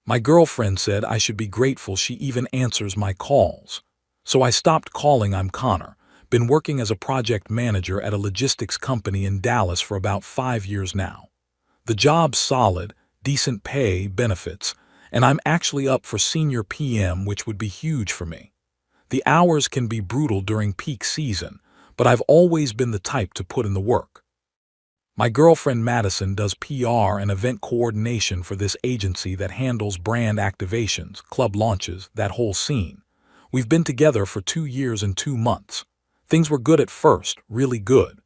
My girlfriend said I should be grateful she even answers my calls. So I stopped calling. I'm Connor. Been working as a project manager at a logistics company in Dallas for about 5 years now. The job's solid, decent pay, benefits, and I'm actually up for senior PM, which would be huge for me. The hours can be brutal during peak season, but I've always been the type to put in the work. My girlfriend Madison does PR and event coordination for this agency that handles brand activations, club launches, that whole scene. We've been together for 2 years and 2 months. Things were good at first, really good.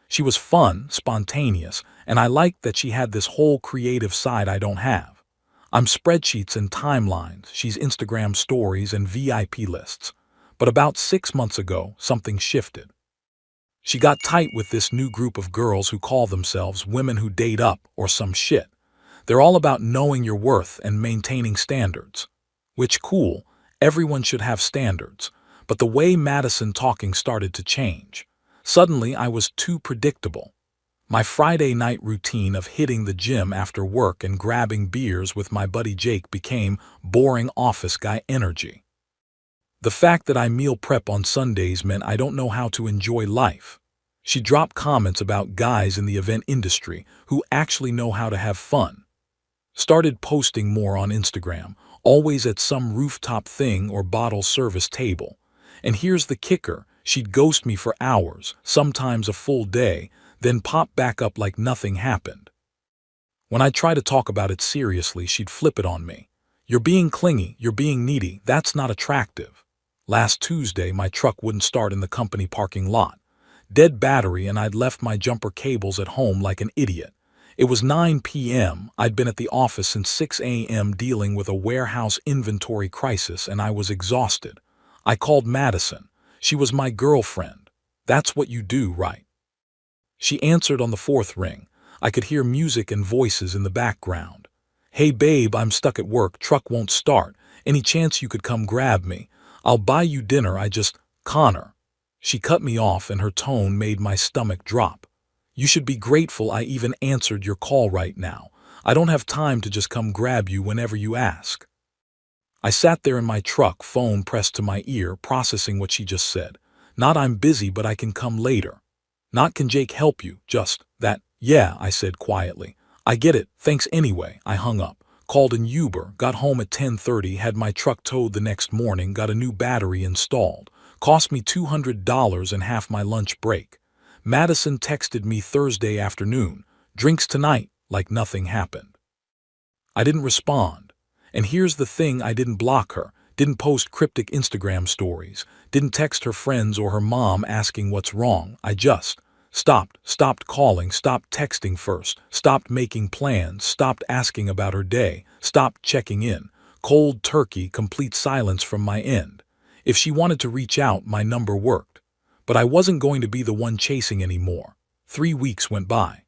She was fun, spontaneous, and I liked that she had this whole creative side I don't have. I'm spreadsheets and timelines, she's Instagram stories and VIP lists. But about 6 months ago, something shifted. She got tight with this new group of girls who call themselves women who date up or some shit. They're all about knowing your worth and maintaining standards. Which cool, everyone should have standards. But the way Madison talking started to change. Suddenly I was too predictable. My Friday night routine of hitting the gym after work and grabbing beers with my buddy Jake became boring office guy energy. The fact that I meal prep on Sundays meant I don't know how to enjoy life. She dropped comments about guys in the event industry who actually know how to have fun. Started posting more on Instagram, always at some rooftop thing or bottle service table. And here's the kicker, she'd ghost me for hours, sometimes a full day, then pop back up like nothing happened. When I try to talk about it seriously, she'd flip it on me. You're being clingy, you're being needy, that's not attractive. Last Tuesday, my truck wouldn't start in the company parking lot. Dead battery, and I'd left my jumper cables at home like an idiot. It was 9 p.m., I'd been at the office since 6 a.m. dealing with a warehouse inventory crisis, and I was exhausted. I called Madison. She was my girlfriend. That's what you do, right? She answered on the fourth ring. I could hear music and voices in the background. Hey babe, I'm stuck at work, truck won't start. Any chance you could come grab me? I'll buy you dinner, Connor. She cut me off and her tone made my stomach drop. You should be grateful I even answered your call right now. I don't have time to just come grab you whenever you ask. I sat there in my truck, phone pressed to my ear, processing what she just said. Not I'm busy, but I can come later. Not can Jake help you, just that. Yeah, I said quietly. I get it, thanks anyway. I hung up. Called an Uber, got home at 10:30, had my truck towed the next morning, got a new battery installed. Cost me $200 and half my lunch break. Madison texted me Thursday afternoon, drinks tonight, like nothing happened. I didn't respond. And here's the thing, I didn't block her, didn't post cryptic Instagram stories, didn't text her friends or her mom asking what's wrong. I just stopped calling, stopped texting first, stopped making plans, stopped asking about her day, stopped checking in. Cold turkey, complete silence from my end. If she wanted to reach out, my number worked. But I wasn't going to be the one chasing anymore. 3 weeks went by.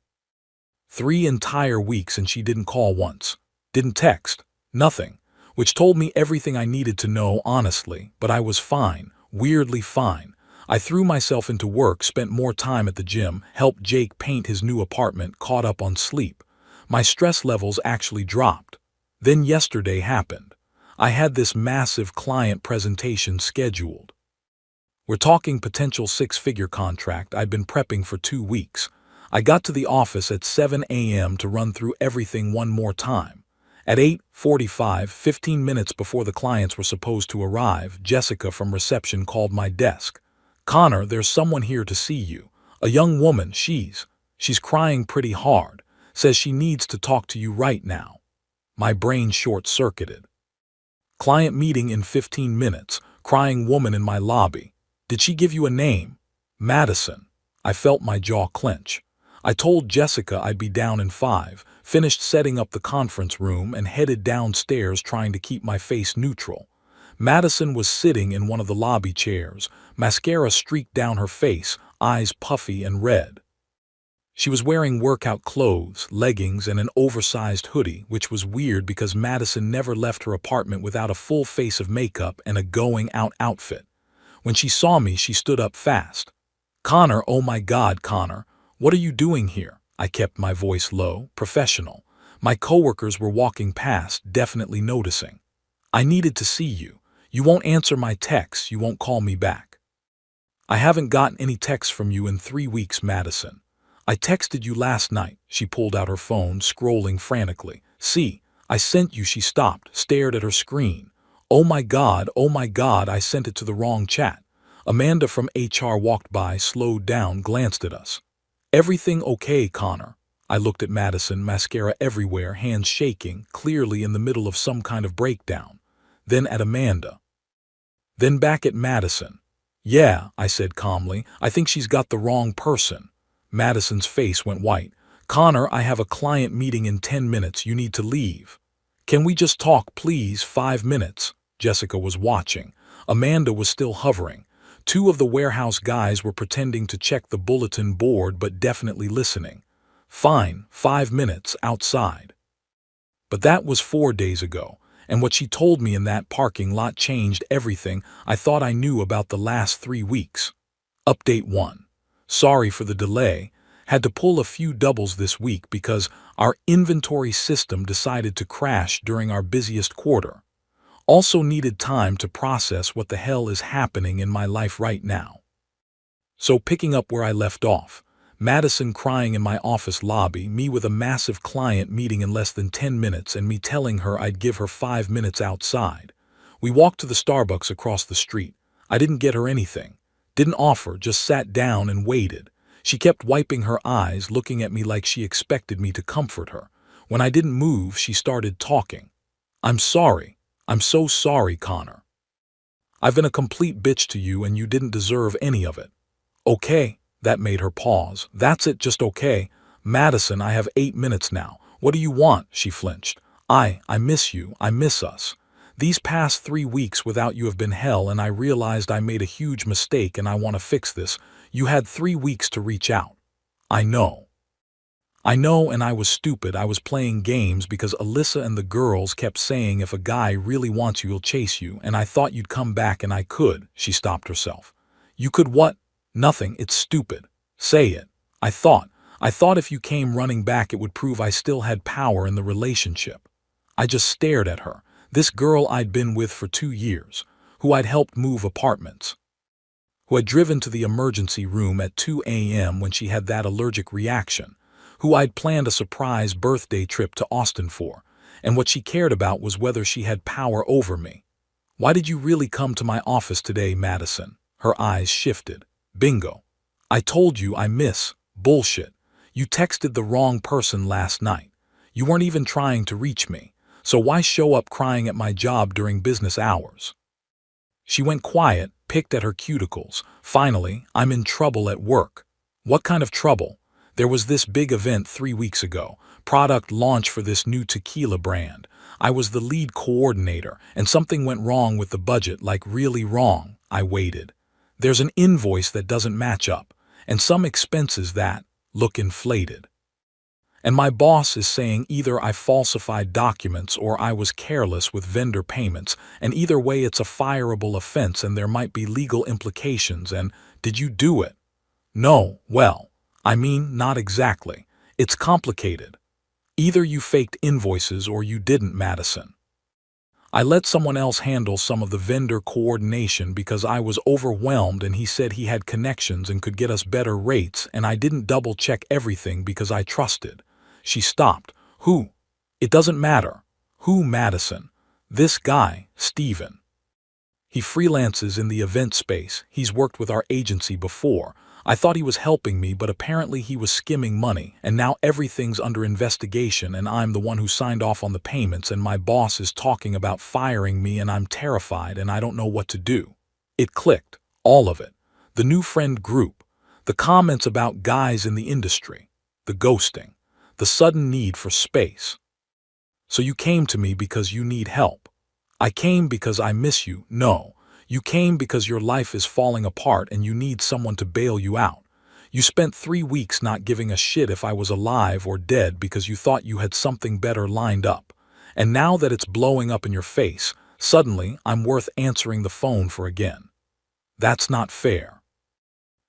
3 entire weeks and she didn't call once. Didn't text. Nothing. Which told me everything I needed to know, honestly. But I was fine. Weirdly fine. I threw myself into work, spent more time at the gym, helped Jake paint his new apartment, caught up on sleep. My stress levels actually dropped. Then yesterday happened. I had this massive client presentation scheduled. We're talking potential 6-figure contract I'd been prepping for 2 weeks. I got to the office at 7 a.m. to run through everything one more time. At 8:45, 15 minutes before the clients were supposed to arrive, Jessica from reception called my desk. Connor, there's someone here to see you. A young woman, she's crying pretty hard. Says she needs to talk to you right now. My brain short-circuited. Client meeting in 15 minutes, crying woman in my lobby. Did she give you a name? Madison. I felt my jaw clench. I told Jessica I'd be down in 5, finished setting up the conference room and headed downstairs trying to keep my face neutral. Madison was sitting in one of the lobby chairs, mascara streaked down her face, eyes puffy and red. She was wearing workout clothes, leggings, and an oversized hoodie, which was weird because Madison never left her apartment without a full face of makeup and a going-out outfit. When she saw me, she stood up fast. Connor, oh my God, Connor, what are you doing here? I kept my voice low, professional. My coworkers were walking past, definitely noticing. I needed to see you. You won't answer my texts, you won't call me back. I haven't gotten any texts from you in 3 weeks, Madison. I texted you last night. She pulled out her phone, scrolling frantically. See, I sent you. She stopped, stared at her screen. Oh my God, I sent it to the wrong chat. Amanda from HR walked by, slowed down, glanced at us. Everything okay, Connor? I looked at Madison, mascara everywhere, hands shaking, clearly in the middle of some kind of breakdown. Then at Amanda. Then back at Madison. Yeah, I said calmly, I think she's got the wrong person. Madison's face went white. Connor, I have a client meeting in 10 minutes. You need to leave. Can we just talk, please? 5 minutes. Jessica was watching. Amanda was still hovering. 2 of the warehouse guys were pretending to check the bulletin board but definitely listening. Fine, 5 minutes, outside. But that was 4 days ago, and what she told me in that parking lot changed everything I thought I knew about the last 3 weeks. Update 1. Sorry for the delay. Had to pull a few doubles this week because our inventory system decided to crash during our busiest quarter. Also needed time to process what the hell is happening in my life right now. So picking up where I left off, Madison crying in my office lobby, me with a massive client meeting in less than 10 minutes and me telling her I'd give her 5 minutes outside. We walked to the Starbucks across the street. I didn't get her anything. Didn't offer, just sat down and waited. She kept wiping her eyes, looking at me like she expected me to comfort her. When I didn't move, she started talking. I'm sorry. I'm so sorry, Connor. I've been a complete bitch to you and you didn't deserve any of it. Okay. That made her pause. That's it, just okay. Madison, I have 8 minutes now. What do you want? She flinched. I miss you. I miss us. These past 3 weeks without you have been hell, and I realized I made a huge mistake and I want to fix this. You had 3 weeks to reach out. I know, and I was stupid. I was playing games because Alyssa and the girls kept saying if a guy really wants you, he'll chase you, and I thought you'd come back and I could. She stopped herself. You could what? Nothing, it's stupid. Say it. I thought if you came running back it would prove I still had power in the relationship. I just stared at her, this girl I'd been with for 2 years, who I'd helped move apartments, who had driven to the emergency room at 2 a.m. when she had that allergic reaction, who I'd planned a surprise birthday trip to Austin for, and what she cared about was whether she had power over me. Why did you really come to my office today, Madison? Her eyes shifted. Bingo. I told you I miss. Bullshit. You texted the wrong person last night. You weren't even trying to reach me. So why show up crying at my job during business hours? She went quiet, picked at her cuticles. Finally, I'm in trouble at work. What kind of trouble? There was this big event 3 weeks ago. Product launch for this new tequila brand. I was the lead coordinator, and something went wrong with the budget, like really wrong. I waited. There's an invoice that doesn't match up, and some expenses that look inflated. And my boss is saying either I falsified documents or I was careless with vendor payments, and either way it's a fireable offense and there might be legal implications. And did you do it? No, well, I mean, not exactly. It's complicated. Either you faked invoices or you didn't, Madison. I let someone else handle some of the vendor coordination because I was overwhelmed, and he said he had connections and could get us better rates, and I didn't double-check everything because I trusted. She stopped. Who? It doesn't matter. Who, Madison? This guy, Steven. He freelances in the event space. He's worked with our agency before. I thought he was helping me, but apparently he was skimming money, and now everything's under investigation and I'm the one who signed off on the payments, and my boss is talking about firing me and I'm terrified and I don't know what to do. It clicked. All of it. The new friend group. The comments about guys in the industry. The ghosting. The sudden need for space. So you came to me because you need help. I came because I miss you. No. You came because your life is falling apart and you need someone to bail you out. You spent 3 weeks not giving a shit if I was alive or dead because you thought you had something better lined up. And now that it's blowing up in your face, suddenly I'm worth answering the phone for again. That's not fair.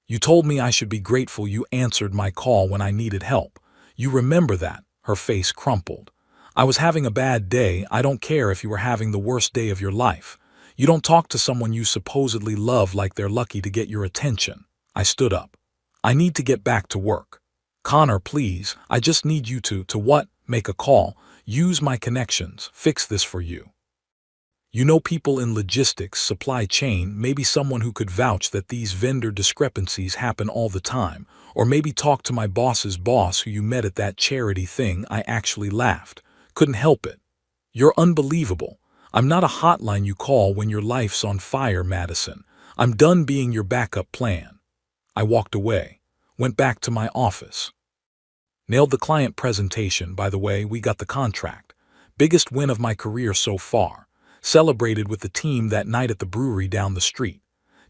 You told me I should be grateful you answered my call when I needed help. You remember that. Her face crumpled. I was having a bad day. I don't care if you were having the worst day of your life. You don't talk to someone you supposedly love like they're lucky to get your attention. I stood up. I need to get back to work. Connor, please, I just need you to what? Make a call. Use my connections. Fix this for you. You know people in logistics, supply chain, maybe someone who could vouch that these vendor discrepancies happen all the time, or maybe talk to my boss's boss who you met at that charity thing. I actually laughed. Couldn't help it. You're unbelievable. I'm not a hotline you call when your life's on fire, Madison. I'm done being your backup plan. I walked away, went back to my office. Nailed the client presentation, by the way. We got the contract. Biggest win of my career so far. Celebrated with the team that night at the brewery down the street.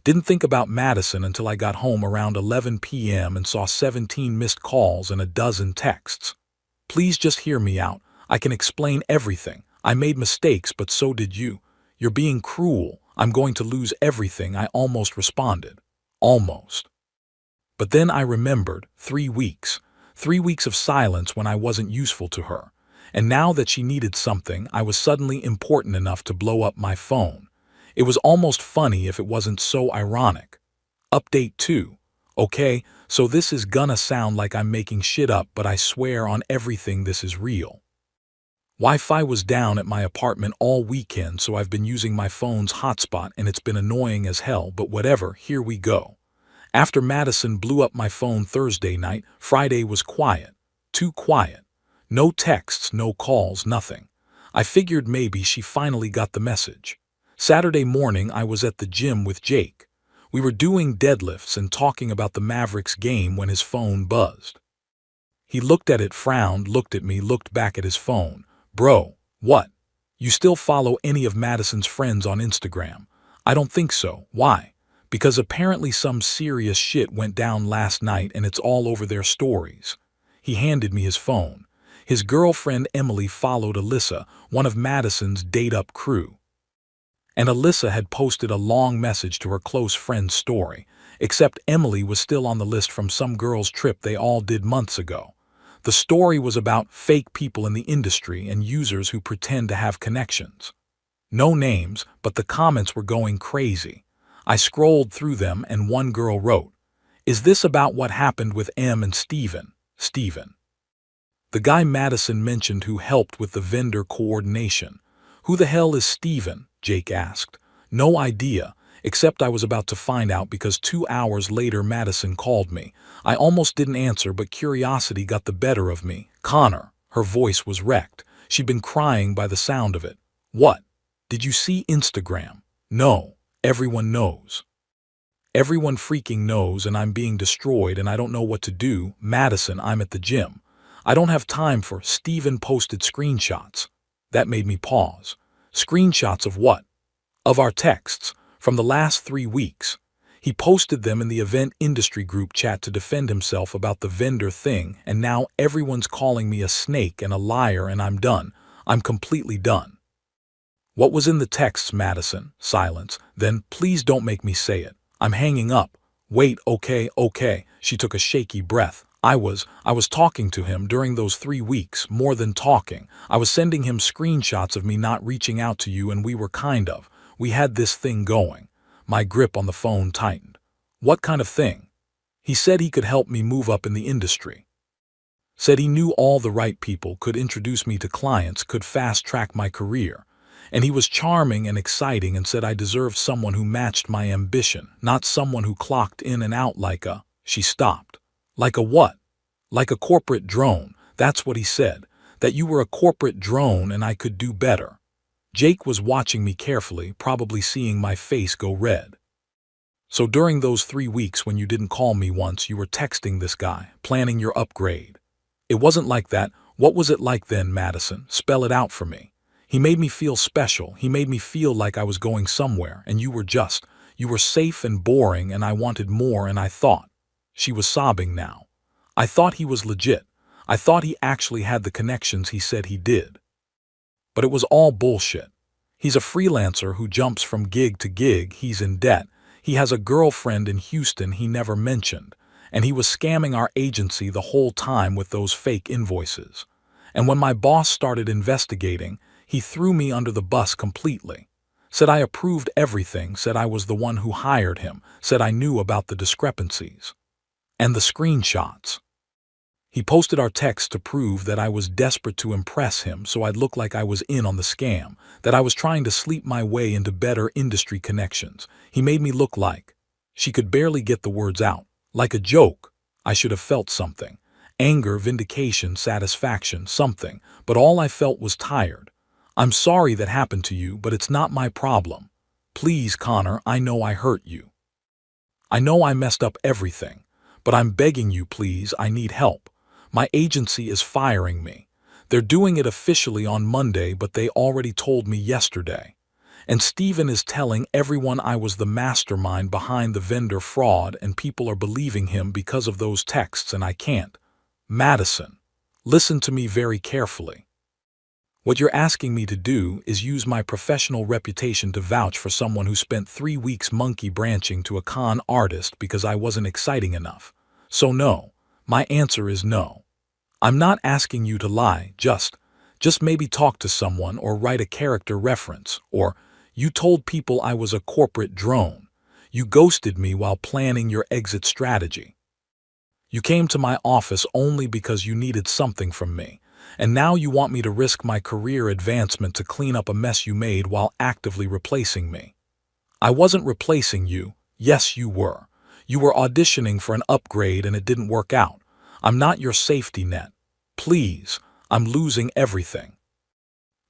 Didn't think about Madison until I got home around 11 p.m. and saw 17 missed calls and a dozen texts. Please just hear me out. I can explain everything. I made mistakes, but so did you. You're being cruel. I'm going to lose everything. I almost responded. Almost. But then I remembered 3 weeks. 3 weeks of silence when I wasn't useful to her. And now that she needed something, I was suddenly important enough to blow up my phone. It was almost funny if it wasn't so ironic. Update 2. Okay, so this is gonna sound like I'm making shit up, but I swear on everything this is real. Wi-Fi was down at my apartment all weekend, so I've been using my phone's hotspot and it's been annoying as hell, but whatever, here we go. After Madison blew up my phone Thursday night, Friday was quiet. Too quiet. No texts, no calls, nothing. I figured maybe she finally got the message. Saturday morning I was at the gym with Jake. We were doing deadlifts and talking about the Mavericks game when his phone buzzed. He looked at it, frowned, looked at me, looked back at his phone. Bro, what? You still follow any of Madison's friends on Instagram? I don't think so. Why? Because apparently some serious shit went down last night and it's all over their stories. He handed me his phone. His girlfriend Emily followed Alyssa, one of Madison's date-up crew. And Alyssa had posted a long message to her close friend's story, except Emily was still on the list from some girl's trip they all did months ago. The story was about fake people in the industry and users who pretend to have connections. No names, but the comments were going crazy. I scrolled through them and one girl wrote, "Is this about what happened with Em and Steven? Steven. The guy Madison mentioned who helped with the vendor coordination. Who the hell is Steven? Jake asked. No idea, except I was about to find out because 2 hours later Madison called me. I almost didn't answer, but curiosity got the better of me. Connor. Her voice was wrecked. She'd been crying by the sound of it. What? Did you see Instagram? No. Everyone knows. Everyone freaking knows, and I'm being destroyed and I don't know what to do. Madison, I'm at the gym. I don't have time for Steven posted screenshots. That made me pause. Screenshots of what? Of our texts, from the last 3 weeks. He posted them in the event industry group chat to defend himself about the vendor thing, and now everyone's calling me a snake and a liar, and I'm done. I'm completely done. What was in the texts, Madison? Silence. Then, please don't make me say it. I'm hanging up. Wait, okay. She took a shaky breath. I was talking to him during those 3 weeks, more than talking. I was sending him screenshots of me not reaching out to you, and we had this thing going. My grip on the phone tightened. What kind of thing? He said he could help me move up in the industry. Said he knew all the right people, could introduce me to clients, could fast-track my career. And he was charming and exciting and said I deserved someone who matched my ambition, not someone who clocked in and out like a... She stopped. Like a what? Like a corporate drone. That's what he said. That you were a corporate drone and I could do better. Jake was watching me carefully, probably seeing my face go red. So during those 3 weeks when you didn't call me once, you were texting this guy, planning your upgrade. It wasn't like that. What was it like then, Madison? Spell it out for me. He made me feel special. He made me feel like I was going somewhere, and you were safe and boring, and I wanted more, and I thought. She was sobbing now. I thought he was legit. I thought he actually had the connections he said he did. But it was all bullshit. He's a freelancer who jumps from gig to gig. He's in debt. He has a girlfriend in Houston he never mentioned. And he was scamming our agency the whole time with those fake invoices. And when my boss started investigating, he threw me under the bus completely. Said I approved everything, said I was the one who hired him, said I knew about the discrepancies. And the screenshots. He posted our text to prove that I was desperate to impress him so I'd look like I was in on the scam, that I was trying to sleep my way into better industry connections. He made me look like, she could barely get the words out, like a joke. I should have felt something. Anger, vindication, satisfaction, something, but all I felt was tired. I'm sorry that happened to you, but it's not my problem. Please, Connor, I know I hurt you. I know I messed up everything, but I'm begging you, please, I need help. My agency is firing me. They're doing it officially on Monday, but they already told me yesterday. And Steven is telling everyone I was the mastermind behind the vendor fraud, and people are believing him because of those texts, and I can't. Madison, listen to me very carefully. What you're asking me to do is use my professional reputation to vouch for someone who spent 3 weeks monkey branching to a con artist because I wasn't exciting enough. So no, my answer is no. I'm not asking you to lie, just maybe talk to someone or write a character reference, or you told people I was a corporate drone. You ghosted me while planning your exit strategy. You came to my office only because you needed something from me, and now you want me to risk my career advancement to clean up a mess you made while actively replacing me. I wasn't replacing you. Yes, you were. You were auditioning for an upgrade and it didn't work out. I'm not your safety net. Please, I'm losing everything.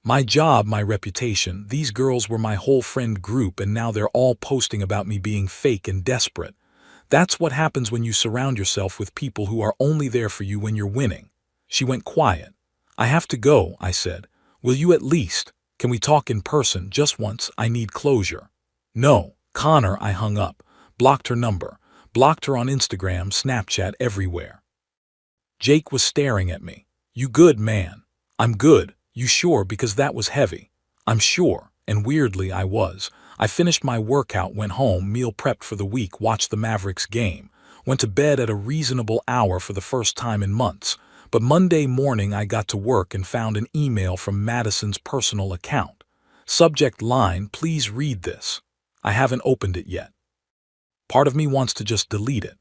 My job, my reputation, these girls were my whole friend group, and now they're all posting about me being fake and desperate. That's what happens when you surround yourself with people who are only there for you when you're winning. She went quiet. I have to go, I said. Will you at least? Can we talk in person just once? I need closure. No, Connor, I hung up. Blocked her number. Blocked her on Instagram, Snapchat, everywhere. Jake was staring at me. You good, man? I'm good. You sure? Because that was heavy. I'm sure, and weirdly I was. I finished my workout, went home, meal prepped for the week, watched the Mavericks game, went to bed at a reasonable hour for the first time in months. But Monday morning I got to work and found an email from Madison's personal account. Subject line, please read this. I haven't opened it yet. Part of me wants to just delete it.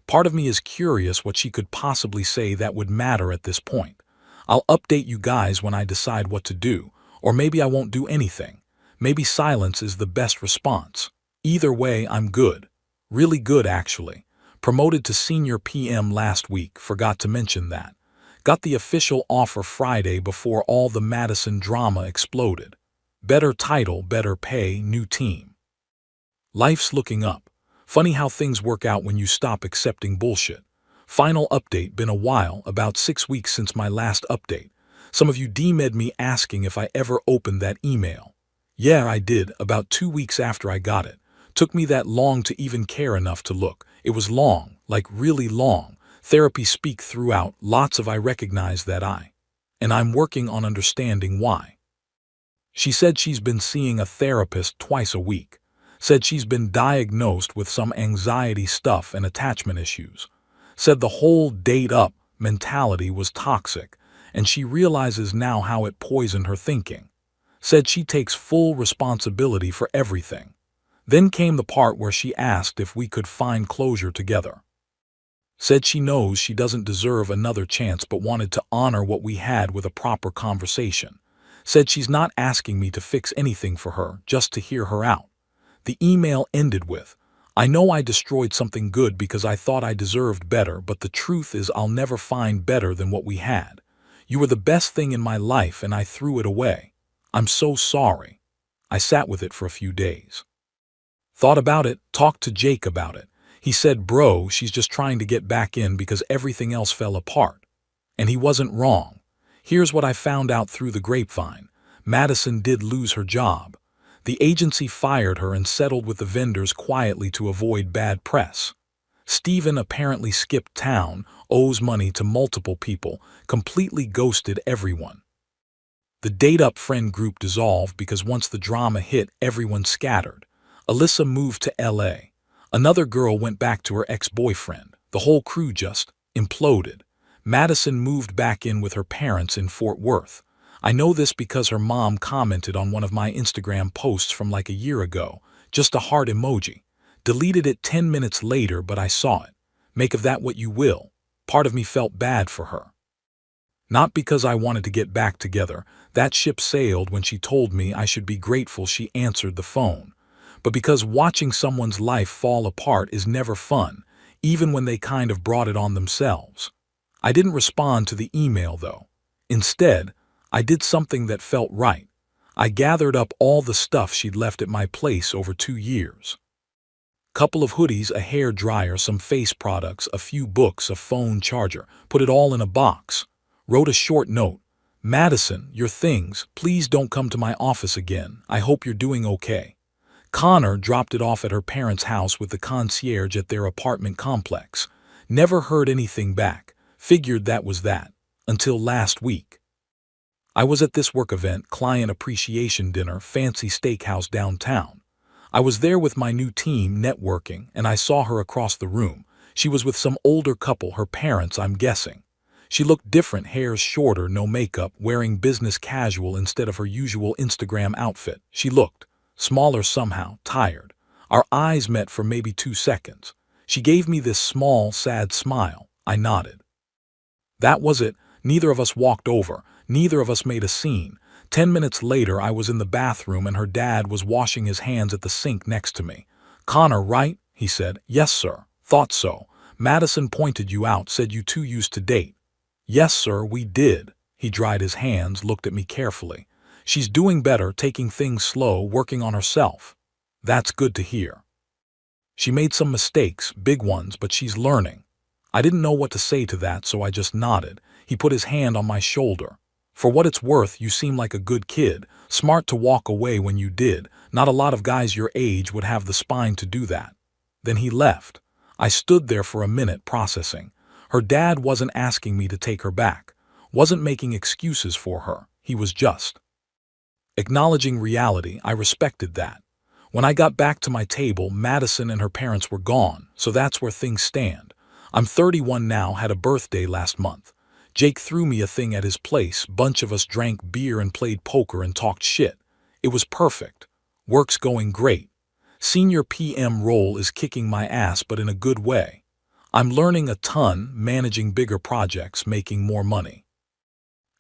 Part of me is curious what she could possibly say that would matter at this point. I'll update you guys when I decide what to do, or maybe I won't do anything. Maybe silence is the best response. Either way, I'm good. Really good, actually. Promoted to senior PM last week, forgot to mention that. Got the official offer Friday before all the Madison drama exploded. Better title, better pay, new team. Life's looking up. Funny how things work out when you stop accepting bullshit. Final update, been a while, about 6 weeks since my last update. Some of you DM'd me asking if I ever opened that email. Yeah, I did, about 2 weeks after I got it. Took me that long to even care enough to look. It was long, like really long. Therapy speak throughout, lots of I recognize that and I'm working on understanding why. She said she's been seeing a therapist twice a week. Said she's been diagnosed with some anxiety stuff and attachment issues. Said the whole date up mentality was toxic, and she realizes now how it poisoned her thinking. Said she takes full responsibility for everything. Then came the part where she asked if we could find closure together. Said she knows she doesn't deserve another chance but wanted to honor what we had with a proper conversation. Said she's not asking me to fix anything for her, just to hear her out. The email ended with, I know I destroyed something good because I thought I deserved better, but the truth is I'll never find better than what we had. You were the best thing in my life and I threw it away. I'm so sorry. I sat with it for a few days. Thought about it, talked to Jake about it. He said, bro, she's just trying to get back in because everything else fell apart. And he wasn't wrong. Here's what I found out through the grapevine. Madison did lose her job. The agency fired her and settled with the vendors quietly to avoid bad press. Steven apparently skipped town, owes money to multiple people, completely ghosted everyone. The Date Up friend group dissolved because once the drama hit, everyone scattered. Alyssa moved to LA. Another girl went back to her ex-boyfriend. The whole crew just imploded. Madison moved back in with her parents in Fort Worth. I know this because her mom commented on one of my Instagram posts from like a year ago, just a heart emoji. Deleted it 10 minutes later, but I saw it. Make of that what you will. Part of me felt bad for her. Not because I wanted to get back together, that ship sailed when she told me I should be grateful she answered the phone, but because watching someone's life fall apart is never fun, even when they kind of brought it on themselves. I didn't respond to the email though. Instead, I did something that felt right. I gathered up all the stuff she'd left at my place over 2 years. Couple of hoodies, a hair dryer, some face products, a few books, a phone charger, put it all in a box. Wrote a short note. Madison, your things, please don't come to my office again. I hope you're doing okay. Connor dropped it off at her parents' house with the concierge at their apartment complex. Never heard anything back. Figured that was that. Until last week. I was at this work event, client appreciation dinner, fancy steakhouse downtown. I was there with my new team networking, and I saw her across the room. She was with some older couple, her parents, I'm guessing. She looked different, hair shorter, no makeup, wearing business casual instead of her usual Instagram outfit. She looked smaller somehow, tired. Our eyes met for maybe 2 seconds. She gave me this small, sad smile. I nodded. That was it. Neither of us walked over. Neither of us made a scene. 10 minutes later, I was in the bathroom and her dad was washing his hands at the sink next to me. Connor, right? He said. Yes, sir. Thought so. Madison pointed you out, said you two used to date. Yes, sir, we did. He dried his hands, looked at me carefully. She's doing better, taking things slow, working on herself. That's good to hear. She made some mistakes, big ones, but she's learning. I didn't know what to say to that, so I just nodded. He put his hand on my shoulder. For what it's worth, you seem like a good kid, smart to walk away when you did. Not a lot of guys your age would have the spine to do that. Then he left. I stood there for a minute, processing. Her dad wasn't asking me to take her back, wasn't making excuses for her. He was just acknowledging reality. I respected that. When I got back to my table, Madison and her parents were gone, so that's where things stand. I'm 31 now, had a birthday last month. Jake threw me a thing at his place. Bunch of us drank beer and played poker and talked shit. It was perfect. Work's going great. Senior PM role is kicking my ass, but in a good way. I'm learning a ton, managing bigger projects, making more money.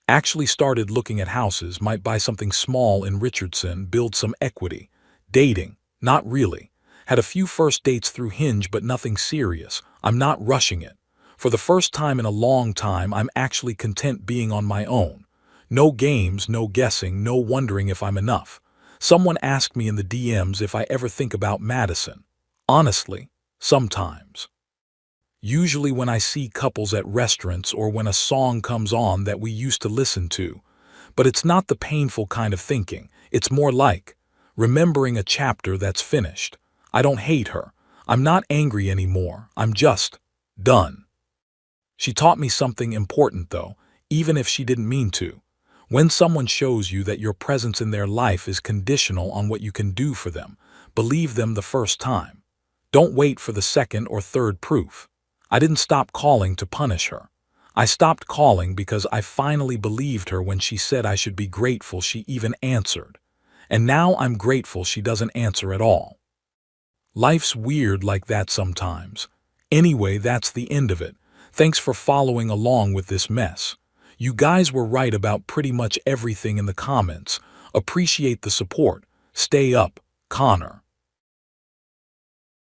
Actually started looking at houses, might buy something small in Richardson, build some equity. Dating, not really. Had a few first dates through Hinge, but nothing serious. I'm not rushing it. For the first time in a long time, I'm actually content being on my own. No games, no guessing, no wondering if I'm enough. Someone asked me in the DMs if I ever think about Madison. Honestly, sometimes. Usually when I see couples at restaurants or when a song comes on that we used to listen to. But it's not the painful kind of thinking. It's more like remembering a chapter that's finished. I don't hate her. I'm not angry anymore. I'm just done. She taught me something important though, even if she didn't mean to. When someone shows you that your presence in their life is conditional on what you can do for them, believe them the first time. Don't wait for the second or third proof. I didn't stop calling to punish her. I stopped calling because I finally believed her when she said I should be grateful she even answered. And now I'm grateful she doesn't answer at all. Life's weird like that sometimes. Anyway, that's the end of it. Thanks for following along with this mess. You guys were right about pretty much everything in the comments. Appreciate the support. Stay up, Connor.